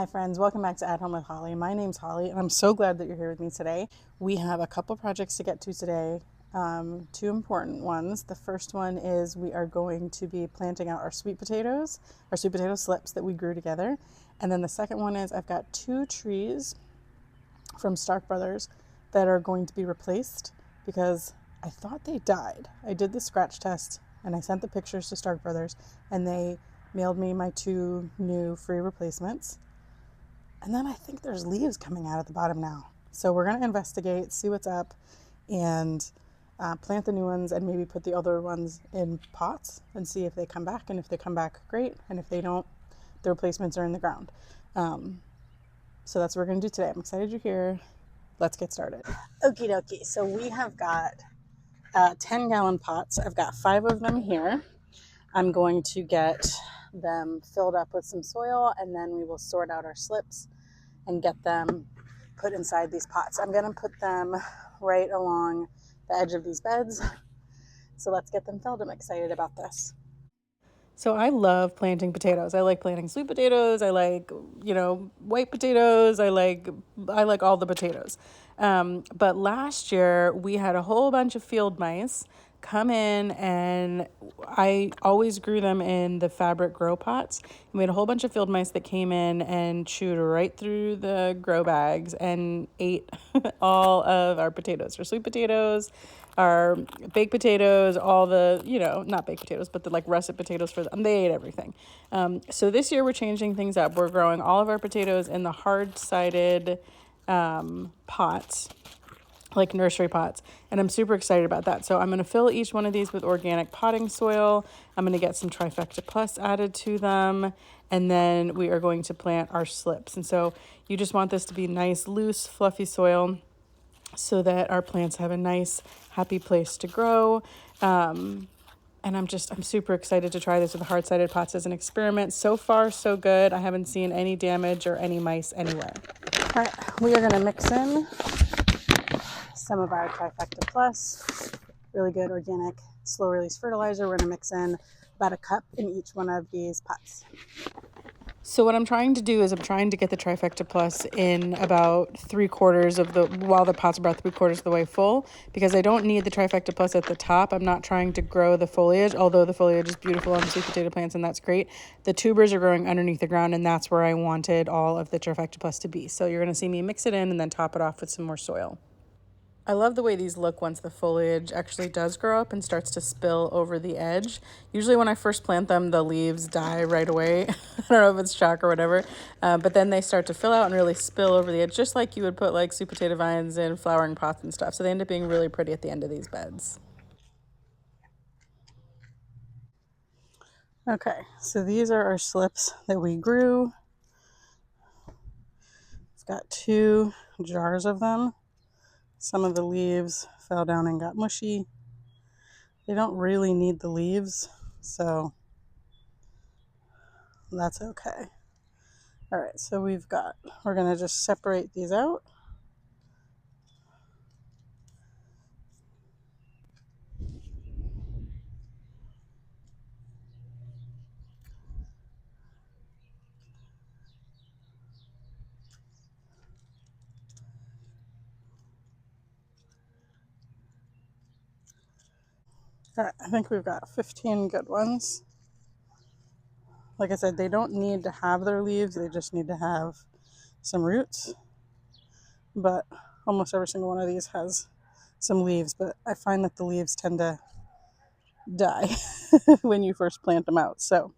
Hi friends, welcome back to At Home with Holly. My name's Holly and I'm so glad that you're here with me today. We have a couple projects to get to today, two important ones. The first one is we are going to be planting out our sweet potato slips that we grew together. And then the second one is I've got two trees from Stark Brothers that are going to be replaced because I thought they died. I did the scratch test and I sent the pictures to Stark Brothers and they mailed me my two new free replacements. And then I think there's leaves coming out at the bottom now. So we're going to investigate, see what's up, and plant the new ones and maybe put the other ones in pots and see if they come back. And if they come back, great. And if they don't, the replacements are in the ground. So that's what we're going to do today. I'm excited you're here. Let's get started. Okie dokie. So we have got 10-gallon pots. I've got 5 of them here. I'm going to get them filled up with some soil and then we will sort out our slips and get them put inside these pots. I'm going to put them right along the edge of these beds. So let's get them filled. I'm excited about this. So I love planting potatoes. I like planting sweet potatoes. I like, white potatoes. I like all the potatoes. But last year we had a whole bunch of field mice come in and I always grew them in the fabric grow pots. And we had a whole bunch of field mice that came in and chewed right through the grow bags and ate all of our potatoes, our sweet potatoes, our baked potatoes, all the, not baked potatoes, but the like russet potatoes for them. They ate everything. So this year we're changing things up. We're growing all of our potatoes in the hard-sided pots, like nursery pots. And I'm super excited about that. So I'm going to fill each one of these with organic potting soil. I'm going to get some Trifecta Plus added to them. And then we are going to plant our slips. And so you just want this to be nice, loose, fluffy soil so that our plants have a nice, happy place to grow. And I'm super excited to try this with the hard-sided pots as an experiment. So far, so good. I haven't seen any damage or any mice anywhere. All right, we are going to mix in some of our Trifecta Plus, really good organic slow-release fertilizer. We're going to mix in about a cup in each one of these pots. So what I'm trying to do is I'm trying to get the Trifecta Plus in about 3/4 of while the pot's about 3/4 of the way full, because I don't need the Trifecta Plus at the top. I'm not trying to grow the foliage, although the foliage is beautiful on sweet potato plants and that's great. The tubers are growing underneath the ground and that's where I wanted all of the Trifecta Plus to be. So you're going to see me mix it in and then top it off with some more soil. I love the way these look once the foliage actually does grow up and starts to spill over the edge. Usually when I first plant them, the leaves die right away. I don't know if it's shock or whatever, but then they start to fill out and really spill over the edge, just like you would put like sweet potato vines in flowering pots and stuff. So they end up being really pretty at the end of these beds. Okay, so these are our slips that we grew. I've got 2 jars of them. Some of the leaves fell down and got mushy. They don't really need the leaves, so that's okay. All right, so we're going to just separate these out. All right, I think we've got 15 good ones. Like I said, they don't need to have their leaves, they just need to have some roots. But almost every single one of these has some leaves, but I find that the leaves tend to die when you first plant them out. So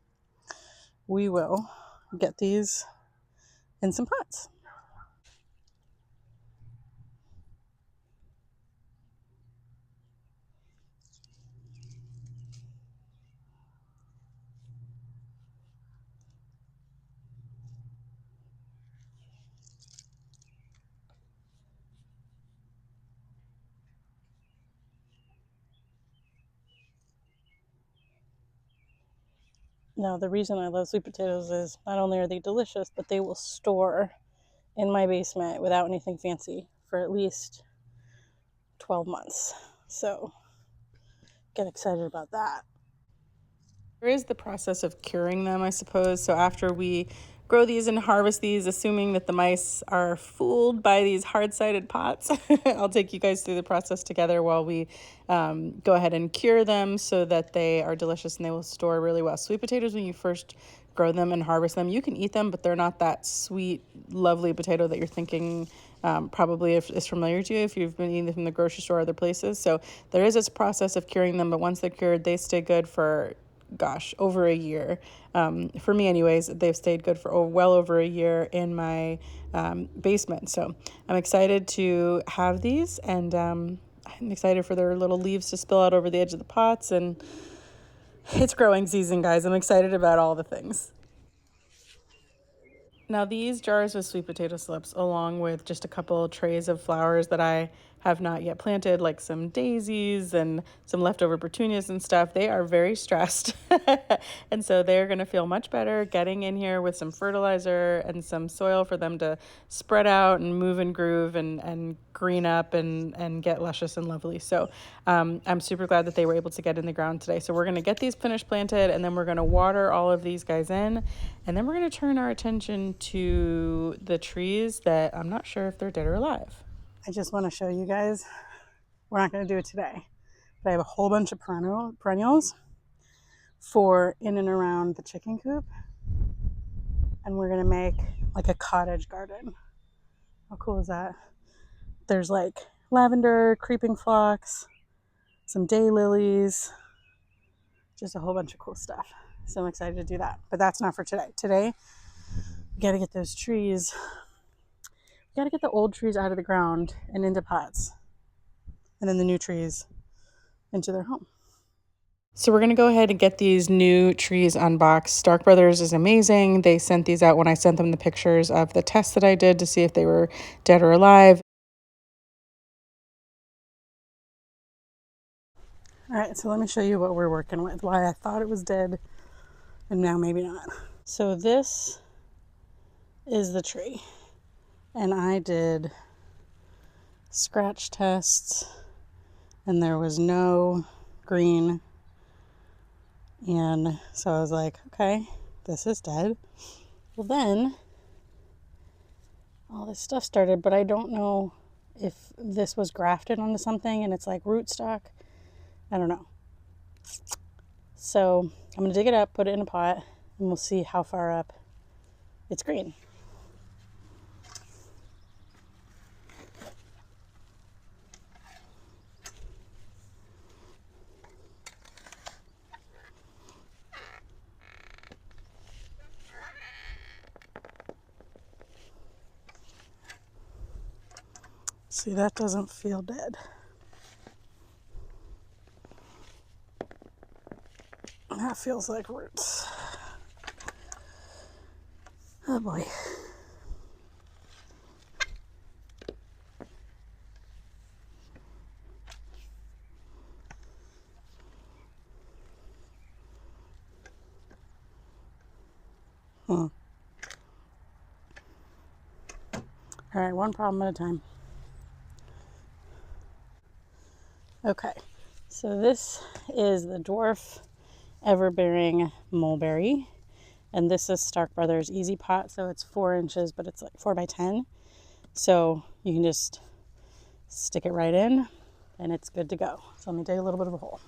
we will get these in some pots. Now, the reason I love sweet potatoes is not only are they delicious, but they will store in my basement without anything fancy for at least 12 months. So get excited about that. There is the process of curing them, I suppose. So after we grow these and harvest these, assuming that the mice are fooled by these hard-sided pots. I'll take you guys through the process together while we go ahead and cure them so that they are delicious and they will store really well. Sweet potatoes, when you first grow them and harvest them, you can eat them, but they're not that sweet, lovely potato that you're thinking probably is familiar to you if you've been eating them from the grocery store or other places. So there is this process of curing them, but once they're cured, they stay good for, gosh, over a year. For me anyways, they've stayed good for well over a year in my basement. So I'm excited to have these, and I'm excited for their little leaves to spill out over the edge of the pots, and it's growing season, guys. I'm excited about all the things. Now these jars with sweet potato slips, along with just a couple trays of flowers that I have not yet planted, like some daisies and some leftover petunias and stuff, they are very stressed. And so they're going to feel much better getting in here with some fertilizer and some soil for them to spread out and move and groove and green up and get luscious and lovely. So I'm super glad that they were able to get in the ground today. So we're going to get these finished planted, and then we're going to water all of these guys in, and then we're going to turn our attention to the trees that I'm not sure if they're dead or alive. I just want to show you guys, we're not going to do it today, but I have a whole bunch of perennials for in and around the chicken coop, and we're going to make like a cottage garden. How cool is that? There's like lavender, creeping phlox, some daylilies, just a whole bunch of cool stuff. So I'm excited to do that, but that's not for today. Today, we got to get those trees, we got to get the old trees out of the ground and into pots, and then the new trees into their home. So we're going to go ahead and get these new trees unboxed. Stark Brothers is amazing. They sent these out when I sent them the pictures of the test that I did to see if they were dead or alive. All right, so let me show you what we're working with, why I thought it was dead and now maybe not. So this is the tree, and I did scratch tests and there was no green, and so I was like, okay, this is dead. Well, then all this stuff started, but I don't know if this was grafted onto something and it's like rootstock. I don't know. So I'm going to dig it up, put it in a pot, and we'll see how far up it's green. See, that doesn't feel dead. That feels like roots. Oh boy. All right, one problem at a time. Okay, so this is the dwarf everbearing mulberry, and this is Stark Brothers Easy Pot, so it's 4 inches, but it's like 4 by 10. So you can just stick it right in and it's good to go. So let me dig a little bit of a hole.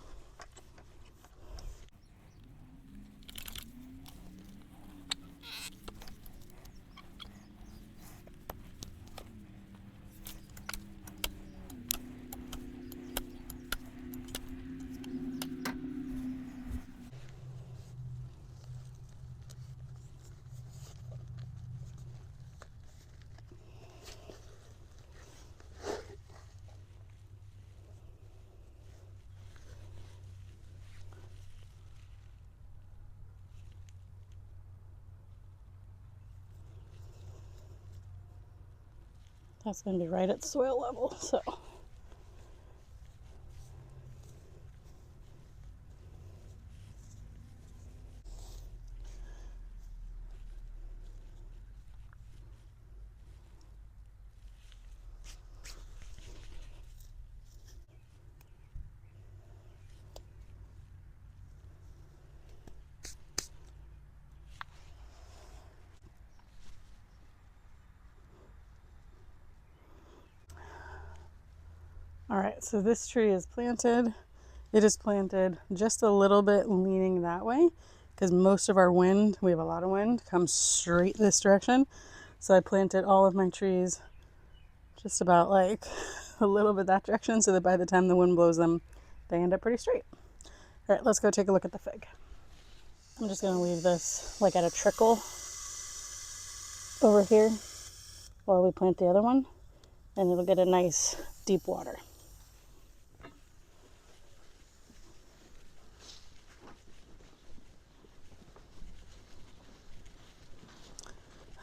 That's going to be right at soil level, so. right, so this tree is planted. It is planted just a little bit leaning that way because most of our wind, we have a lot of wind, comes straight this direction. So I planted all of my trees just about like a little bit that direction so that by the time the wind blows them, they end up pretty straight. All right, let's go take a look at the fig. I'm just gonna leave this like at a trickle over here while we plant the other one, and it'll get a nice deep water.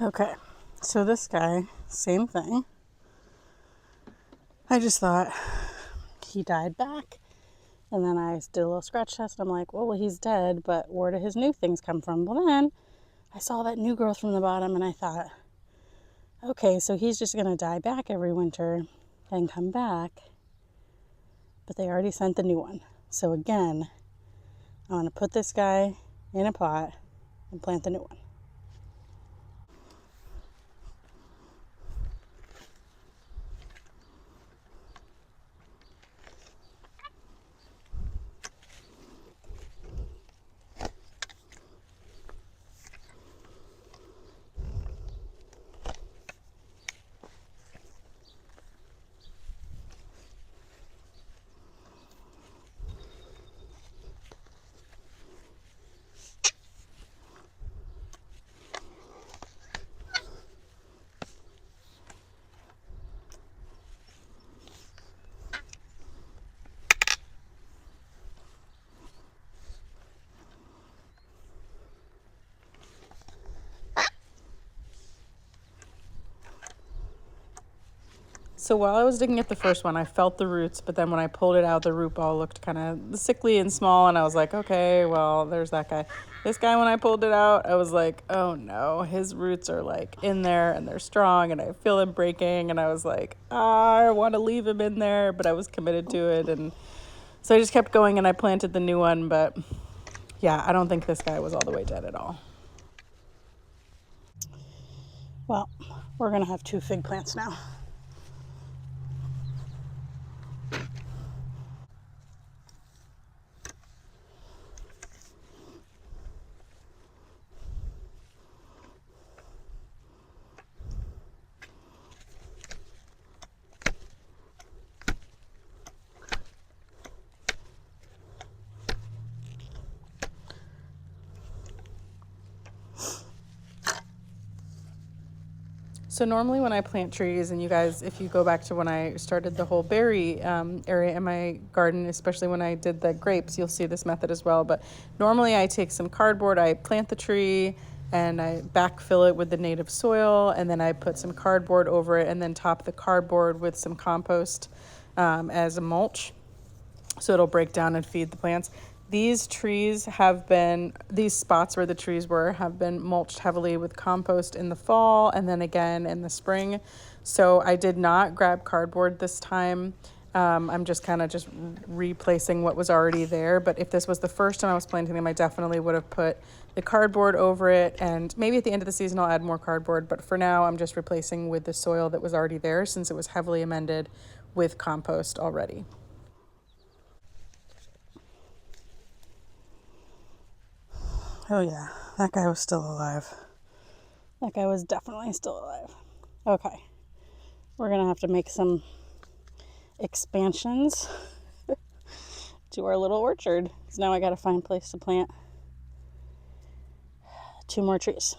Okay, so this guy, same thing. I just thought he died back, and then I did a little scratch test. I'm like, well, he's dead, but where do his new things come from? Well, then I saw that new growth from the bottom, and I thought, okay, so he's just gonna die back every winter and come back, but they already sent the new one. So again, I'm gonna put this guy in a pot and plant the new one. So while I was digging at the first one, I felt the roots, but then when I pulled it out, the root ball looked kind of sickly and small, and I was like, okay, well, there's that guy. This guy, when I pulled it out, I was like, oh no, his roots are like in there, and they're strong, and I feel them breaking, and I was like, I want to leave him in there, but I was committed to it, and so I just kept going, and I planted the new one, but yeah, I don't think this guy was all the way dead at all. Well, we're gonna have 2 fig plants now. So normally when I plant trees, and you guys, if you go back to when I started the whole berry area in my garden, especially when I did the grapes, you'll see this method as well. But normally I take some cardboard, I plant the tree, and I backfill it with the native soil, and then I put some cardboard over it, and then top the cardboard with some compost as a mulch, so it'll break down and feed the plants. These spots where the trees were have been mulched heavily with compost in the fall and then again in the spring. So I did not grab cardboard this time. I'm just kind of just replacing what was already there. But if this was the first time I was planting them, I definitely would have put the cardboard over it. And maybe at the end of the season, I'll add more cardboard. But for now, I'm just replacing with the soil that was already there since it was heavily amended with compost already. Oh yeah, that guy was still alive. That guy was definitely still alive. Okay, we're gonna have to make some expansions to our little orchard. So now I gotta find a place to plant 2 more trees.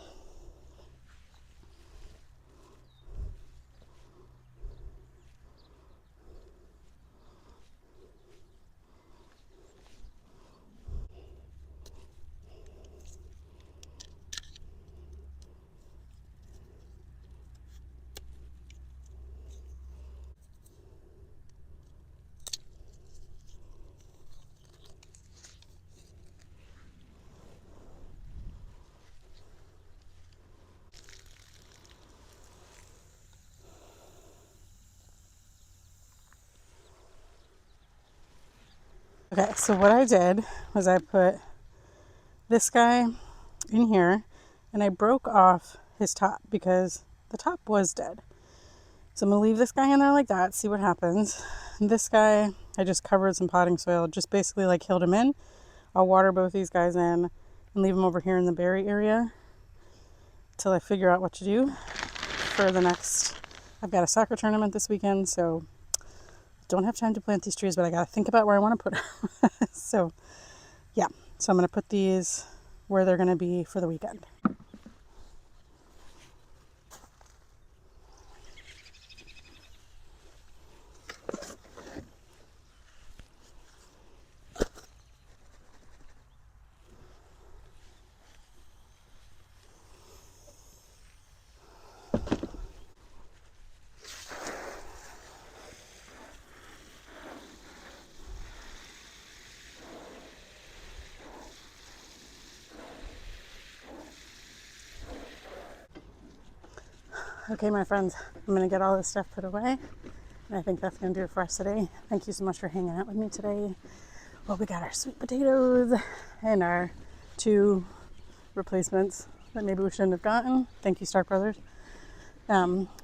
Okay, so what I did was I put this guy in here and I broke off his top because the top was dead. So I'm going to leave this guy in there like that, see what happens. This guy, I just covered some potting soil, just basically like hilled him in. I'll water both these guys in and leave them over here in the berry area till I figure out what to do for the next. I've got a soccer tournament this weekend, so don't have time to plant these trees, but I got to think about where I want to put them. So yeah, so I'm going to put these where they're going to be for the weekend. Okay, my friends, I'm going to get all this stuff put away. And I think that's going to do it for us today. Thank you so much for hanging out with me today. Well, we got our sweet potatoes and our 2 replacements that maybe we shouldn't have gotten. Thank you, Stark Brothers.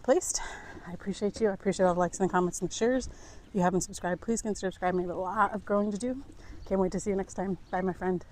Placed. I appreciate you. I appreciate all the likes and the comments and the shares. If you haven't subscribed, please consider subscribing. We have a lot of growing to do. Can't wait to see you next time. Bye, my friend.